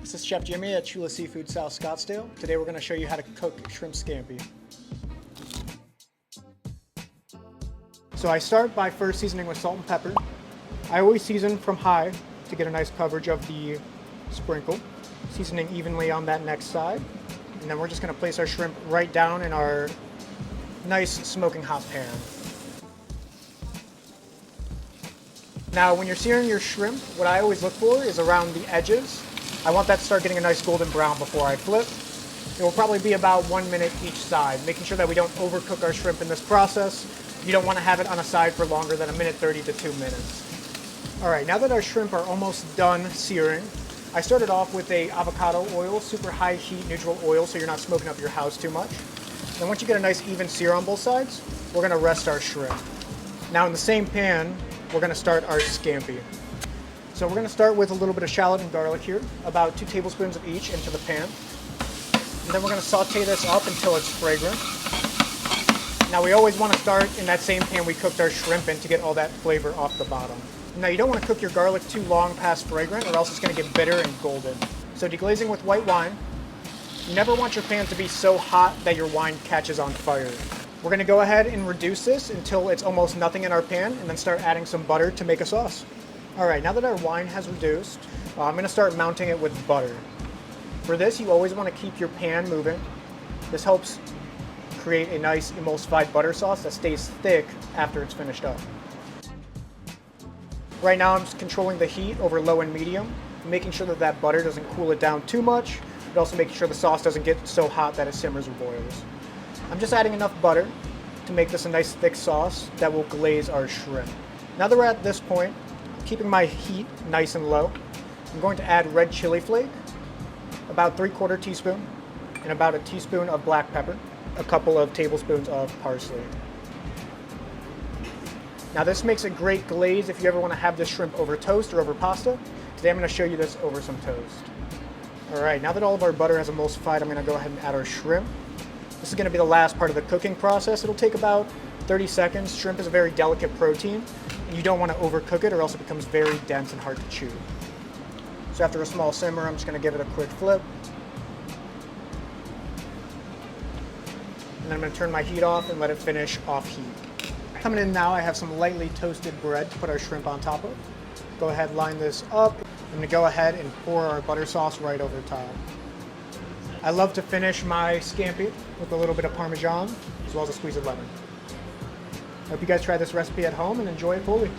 This is Chef Jimmy at Chula Seafood, South Scottsdale. Today we're going to show you how to cook shrimp scampi. So I start by first seasoning with salt and pepper. I always season from high to get a nice coverage of the sprinkle, seasoning evenly on that next side. And then we're just going to place our shrimp right down in our nice smoking hot pan. Now when you're searing your shrimp, what I always look for is around the edges. I want that to start getting a nice golden brown before I flip. It will probably be about 1 minute each side, making sure that we don't overcook our shrimp in this process. You don't want to have it on a side for longer than 1:30 to 2 minutes. All right, now that our shrimp are almost done searing, I started off with a avocado oil, super high heat neutral oil, so you're not smoking up your house too much. Then once you get a nice even sear on both sides, we're gonna rest our shrimp. Now in the same pan, we're gonna start our scampi. So we're gonna start with a little bit of shallot and garlic here, about 2 tablespoons of each into the pan. And then we're gonna saute this up until it's fragrant. Now we always wanna start in that same pan we cooked our shrimp in to get all that flavor off the bottom. Now you don't wanna cook your garlic too long past fragrant or else it's gonna get bitter and golden. So deglazing with white wine. You never want your pan to be so hot that your wine catches on fire. We're gonna go ahead and reduce this until it's almost nothing in our pan and then start adding some butter to make a sauce. All right, now that our wine has reduced, I'm gonna start mounting it with butter. For this, you always wanna keep your pan moving. This helps create a nice emulsified butter sauce that stays thick after it's finished up. Right now, I'm just controlling the heat over low and medium, making sure that that butter doesn't cool it down too much, but also making sure the sauce doesn't get so hot that it simmers or boils. I'm just adding enough butter to make this a nice thick sauce that will glaze our shrimp. Now that we're at this point, keeping my heat nice and low, I'm going to add red chili flake, about 3/4 teaspoon, and about a teaspoon of black pepper, a couple of tablespoons of parsley. Now this makes a great glaze if you ever want to have this shrimp over toast or over pasta. Today I'm going to show you this over some toast. All right, now that all of our butter has emulsified, I'm going to go ahead and add our shrimp. This is going to be the last part of the cooking process. It'll take about 30 seconds. Shrimp is a very delicate protein, and you don't want to overcook it or else it becomes very dense and hard to chew. So after a small simmer, I'm just going to give it a quick flip. And then I'm going to turn my heat off and let it finish off heat. Coming in now, I have some lightly toasted bread to put our shrimp on top of. Go ahead, line this up. I'm going to go ahead and pour our butter sauce right over the top. I love to finish my scampi with a little bit of Parmesan, as well as a squeeze of lemon. I hope you guys try this recipe at home and enjoy it fully.